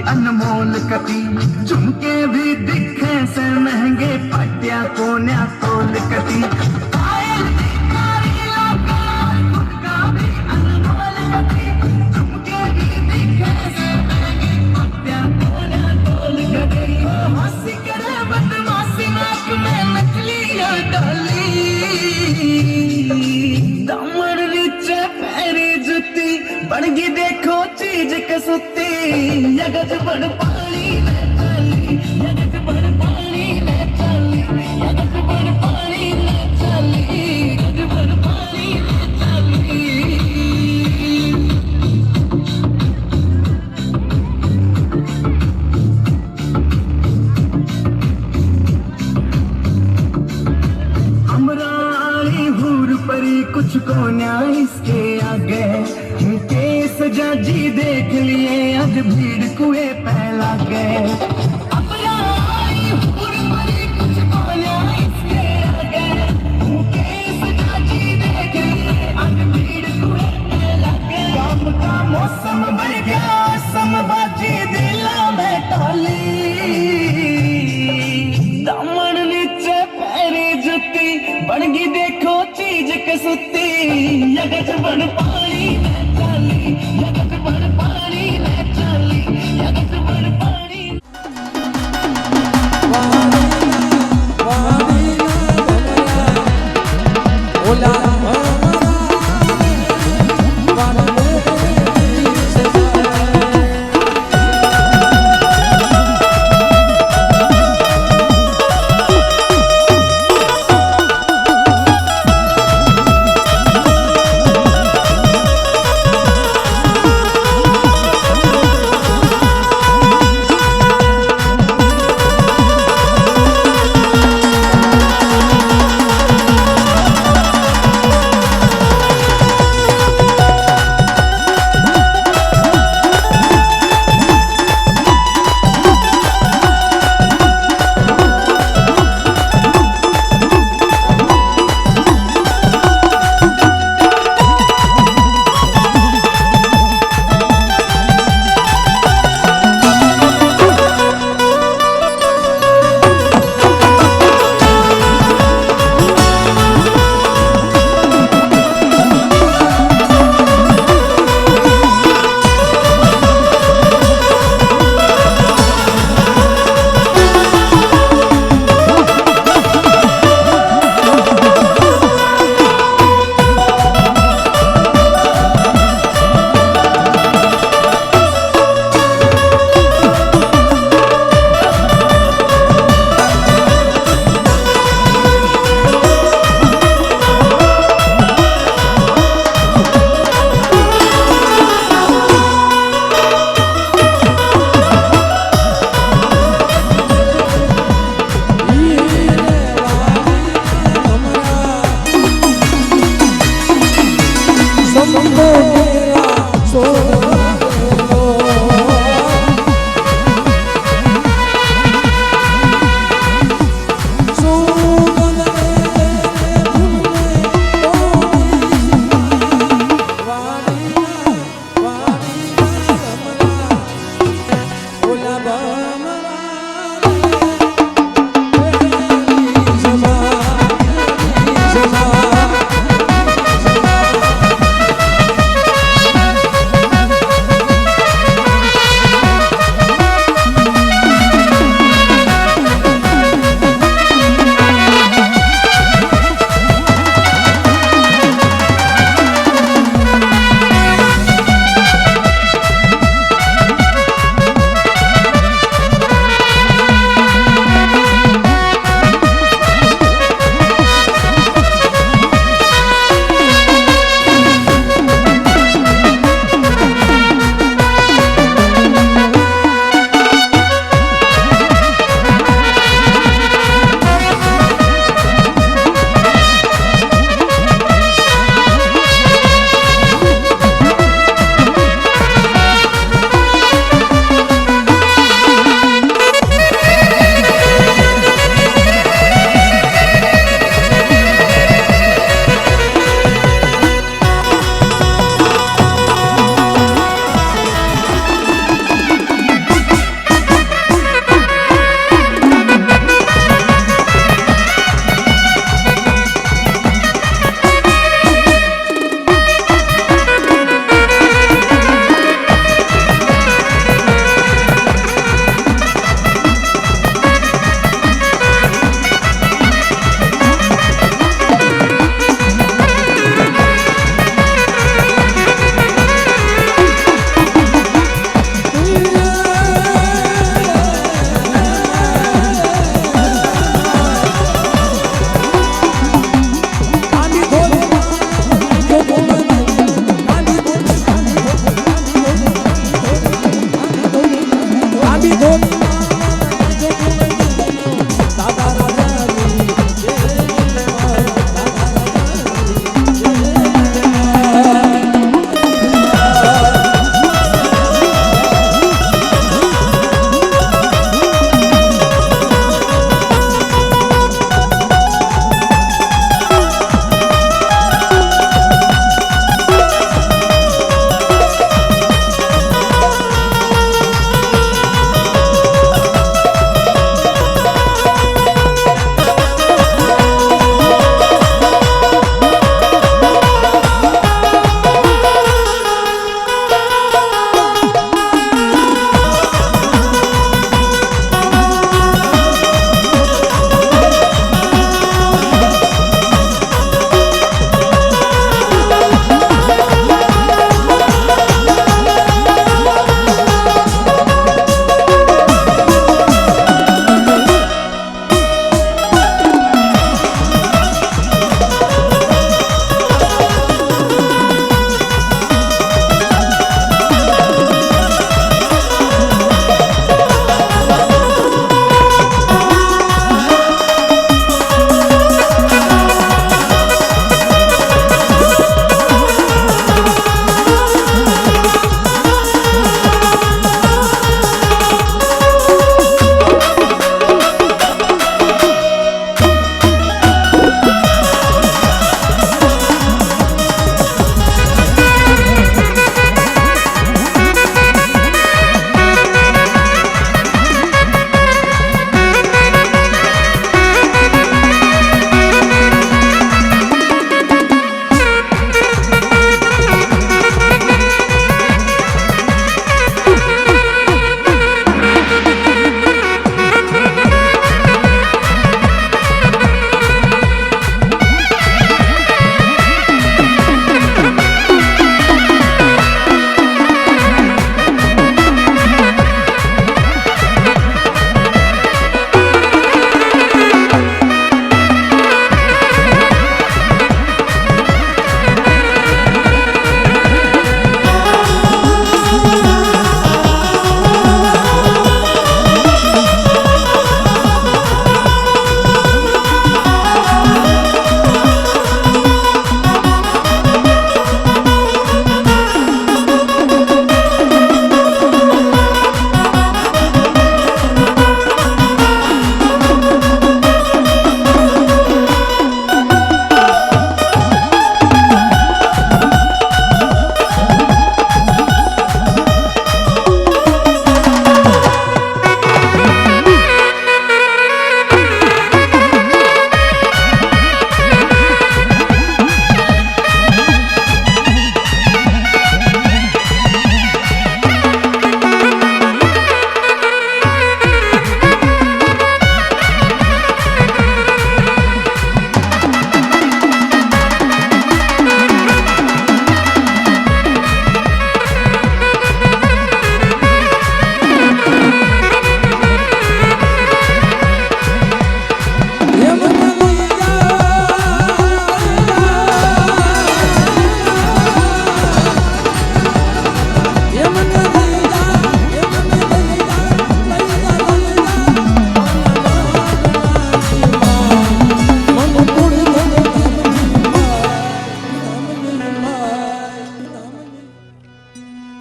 अनमोल कती, झुमके भी दिखे से महंगे, पटिया कोन्या तोल कती। पायल की कारी लगा, झुमका भी अनमोल कती, झुमके भी दिखे से महंगे, पटिया कोन्या तोल कती। हंसी करे बदमाशी नाक में नकलियां डाली, दामन नीचे पैरी जुती, बड़गी देखो चीज कसुती। यगज बड़ पानी में चली, यगज बड़ पानी में चली, यगज बड़ पानी में चली, यगज बड़ पानी में चली। अमरानी हूर परी कुछ को न्याय इसके आगे, केस जजी देख लिए आज भीड़ कुए पहला गए। अमरानी हूर परी कुछ को न्याय इसके आगे, केस जजी देख लिए आज भीड़ कुए पहला गए। काम का मौसम बढ़ गया, समबाजी दिला में टाली, दामन नीचे पैरी जुती, बड़गी देखो चीज कसुती। यगज बड़ पानी में चली, यगज बड़ पानी में चली, यगज बड़ पानी।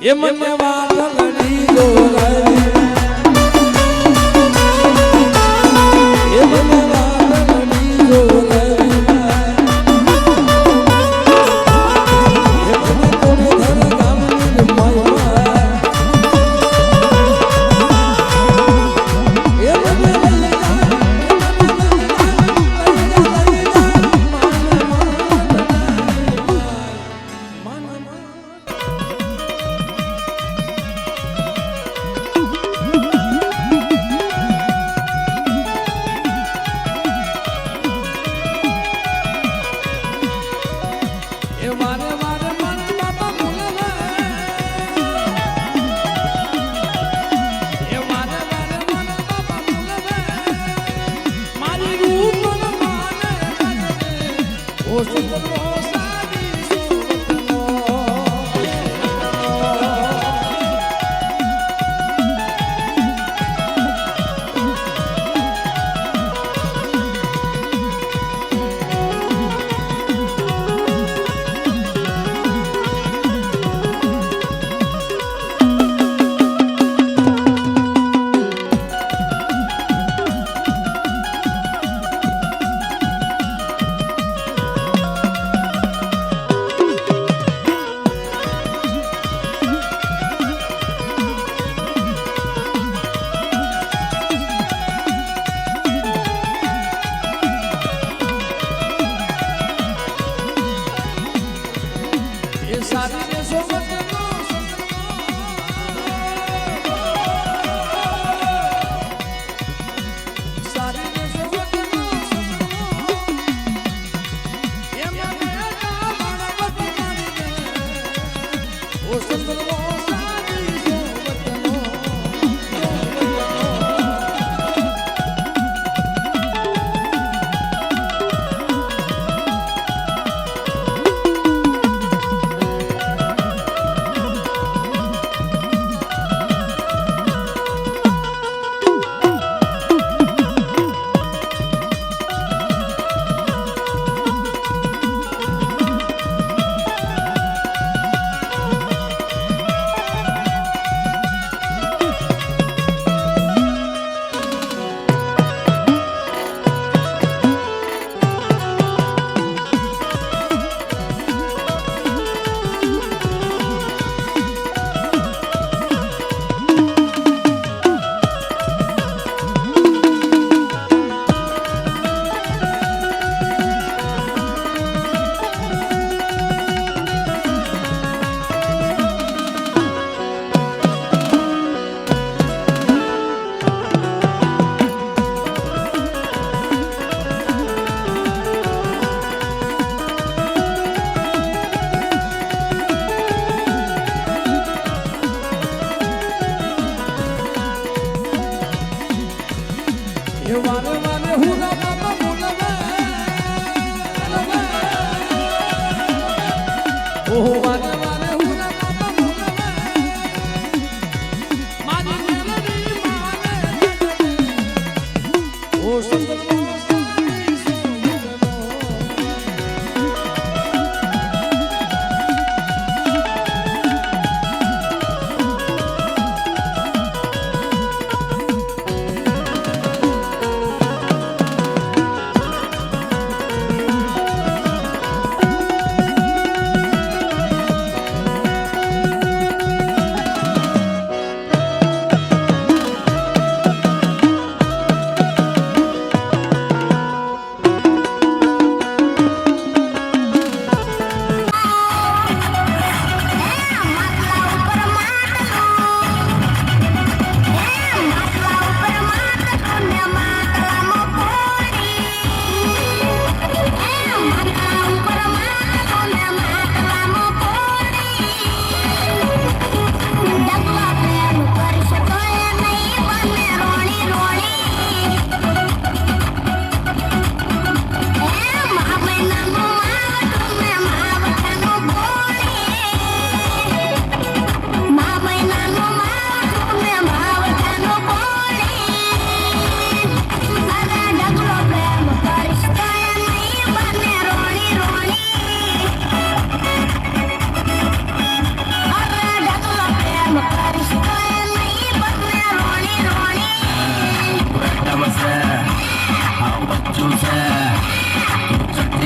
એ મને વાદળની જોરાય એ મને વાદળની જોરાય એ મને કોને ધર ગામની માયા એ મને લઈ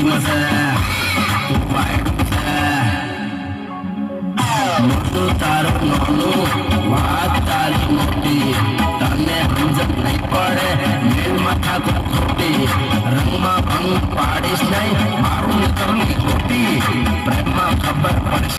मसे तू वाइट मोटू तारो नोनू बात तारी मोटी तने हमजत नहीं पड़े मेल माथा को खोटी रंगमा भंग पाड़ीश नहीं मारू निकलनी खोटी प्रेमा खबर पड़े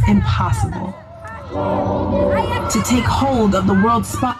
impossible to take hold of the world spot.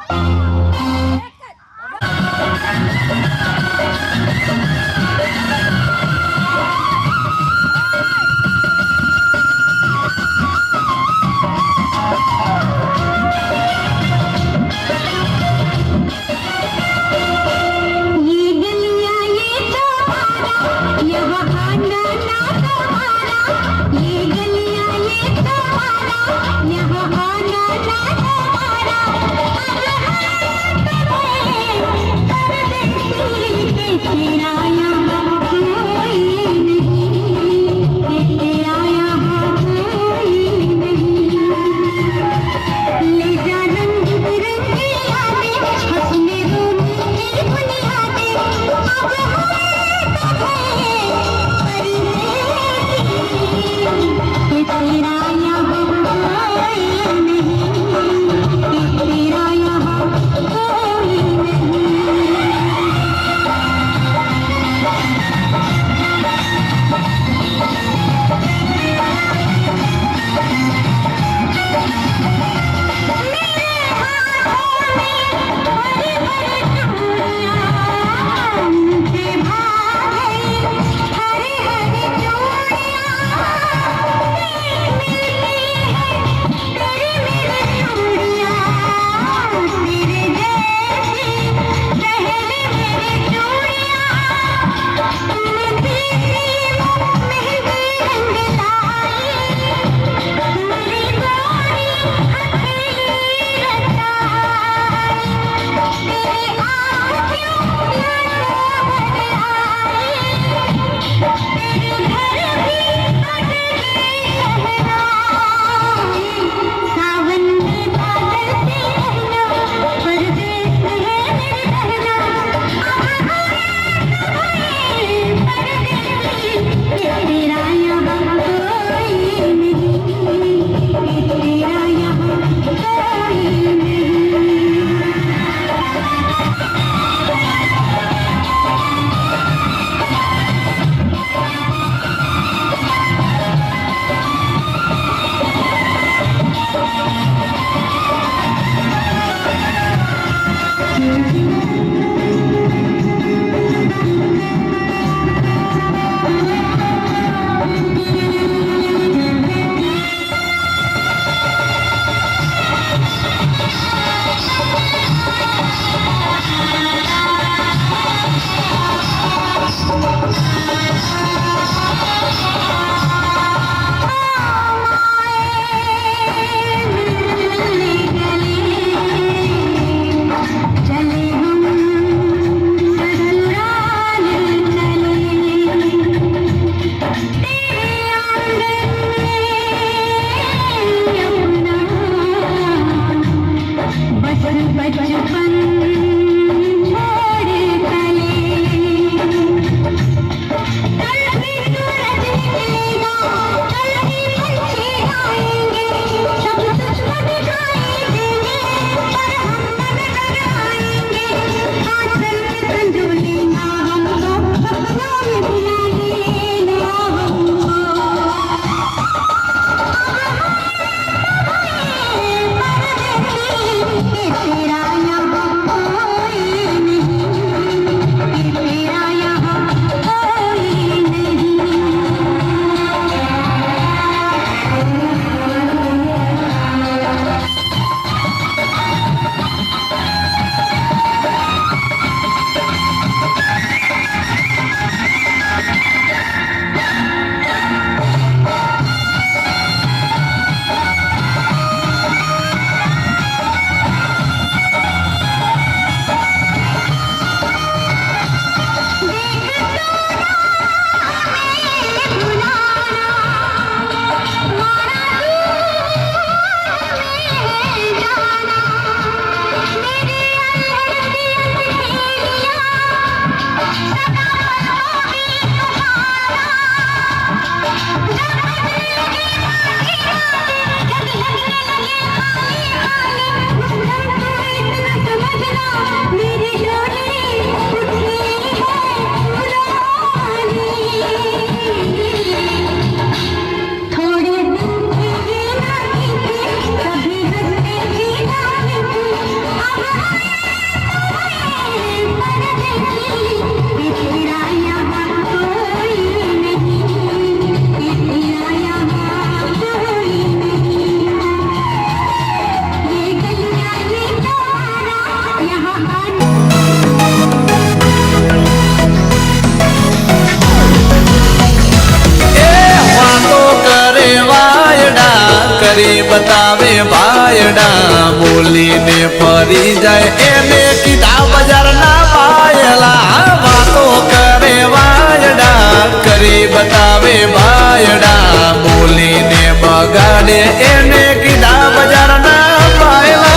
બાયડા બોલીને ફરી જાય એને કીધા બજારના પાયલા વાતો કરે વાયડા કરી બતાવે બાયડા બોલીને બગાડે એને કીધા બજારના પાયલા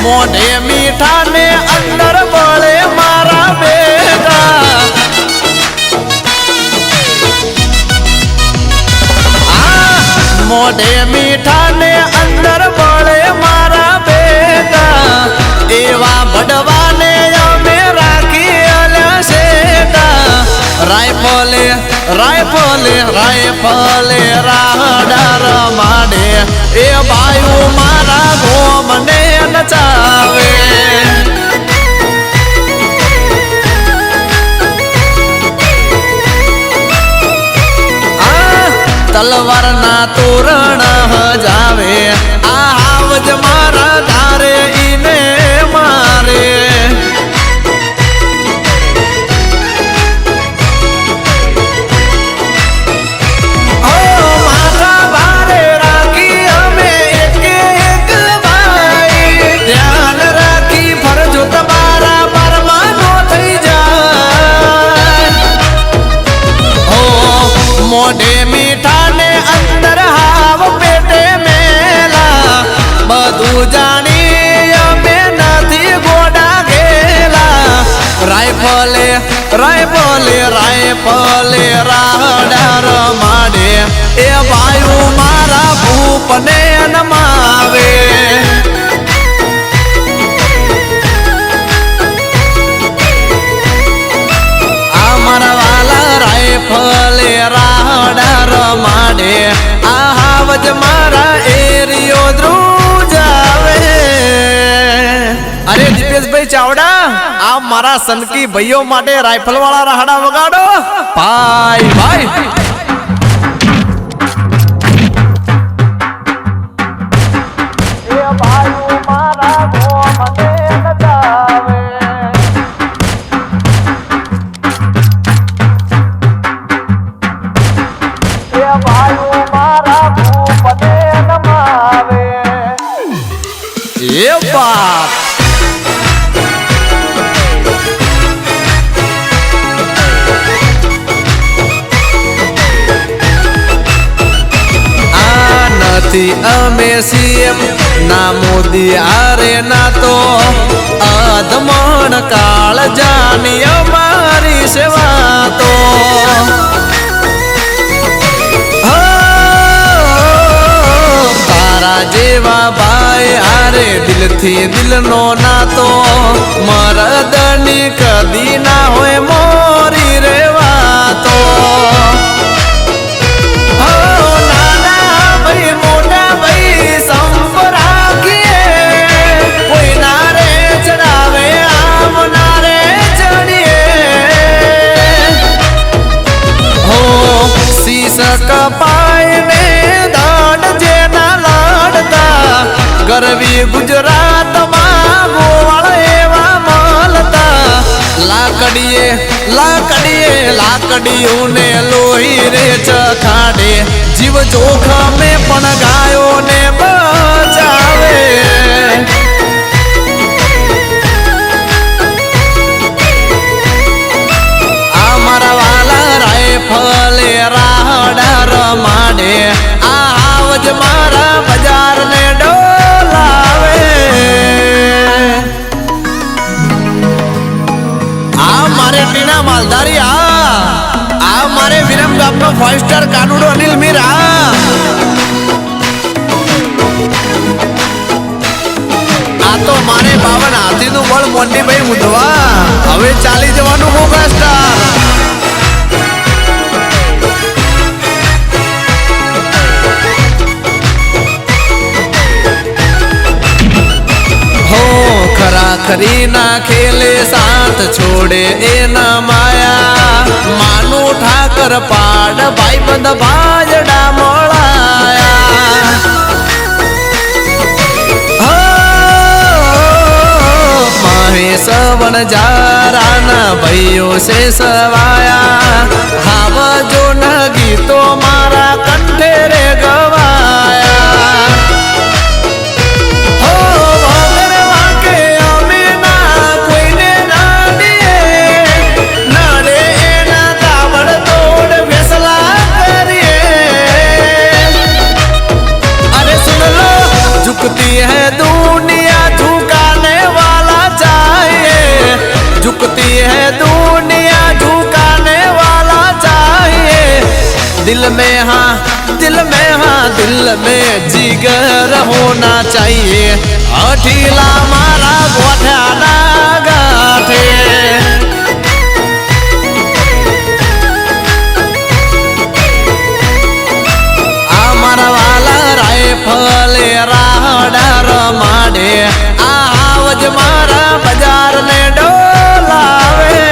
મોઢે મીઠા ને અંદર બળે મારા બેટા મોઢે મીઠા ને અંદર બળે મારા બેટા એવા ભડવાને અમે રાખી અલ્યા શેટા રાયફલે રાયફલે રાયફલે રાડાર માડે એ બાયું મારા ગોમને નચાવે તલવાર ના તોરણ જાવે આ આવજ મારા ધારે ઈને મારે માથા ભારે રાખી અમે એક એક ભાઈ ધ્યાન રાખી ફરજો તમારા પરમાનો થઈ જાય મોઢે મીઠા ને અંદર હાવ પેટે મેલા બધું જાણી અમે નથી ગોડા ગેલા રાયફલે રાયફલે રાયફલે રાડાર માડે એ વાયુ મારા ભૂપને નમાવે આ મારા વાલા રાયફલે રાડાર માડે આ હાવજ મારા એરિયો ધ્રુજાવે અરે દીપેશભાઈ ચાવડા આ મારા સનકી ભાઈઓ માટે રાઇફલ વાળા રાહડા વગાડો ભાઈ ભાઈ એ બાપ આ નથી અમે સીએમ ના મોદી આરે ના તો અધમણ કાળ જાની અમારી સેવા તો તારા જેવા ભાઈ આરે દિલથી દિલનો નાતો મરદની કદી ના હોય મોરી રેવાતો નાના ભાઈ મોટા ભાઈ સંપ રાખીએ કોઈ ના રે ચડાવે આમ ના રે ચડીએ હો શીશ કપાય ને દાડ જેના લાડતા ગરવી ગુજરાતમાં ગોવાળ એવા મળતા લાકડીએ લાકડીએ લાકડીઓને લોહી રે ચખાડે જીવ જોખમે પણ ગાયોને બચાવે આ મારા વાલા રાયફલે રાડાર માડે આ આવજ મારા બજારને ડોલાવે આ મારે ટીના માલધારી આ મારે વિરમ ગામનો 5 સ્ટાર કાનુડો અનિલ મીરા આ તો મારે 52 હાથીનું બળ મોંટીભાઈ મુધવા હવે ચાલી જવાનું મોગા સ્ટાર ખરી ના ખેલે સાથ છોડે એના માયા માનું ઠાકર પાડ ભાઈ બંધ ભાજડા મળાયા મહેશ પણ જારાના ભાઈઓ છે સવાયા હાવ જો ન ગીતો મારા કંઠે રે ગવાયા હો વગર વાંકે અમે ના કોઈને નાડીએ નડે એના તાબડ તોડ ફેસલા કરીએ अरे सुन लो झुकती है दुनिया झुकाने वाला चाहिए झुकती है दुनिया झुकाने वाला चाहिए दिल में दिल में जिगर होना चाहिए अठीला मारा गोठ्याना गाठे ફલે રાહડા રમાડે આવજ મારા બજાર ને ડોલાવે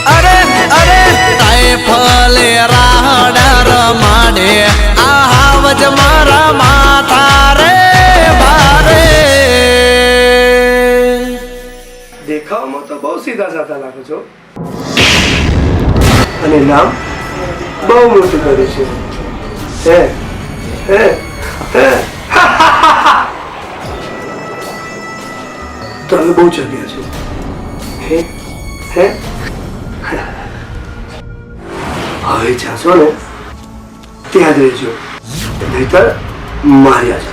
અરે અરે તાય ફલે રાહડા રમાડે આવજ મારા માથા રે ભારે દેખાવમાં તો બહુ સીધા સાધા લાગો છો અને નામ બહુ મોટું કર્યું છે હે તમે બહુ જગ્યા છો હે હવે જાશો ને ત્યાં જ રહેજો નહીતર માર્યા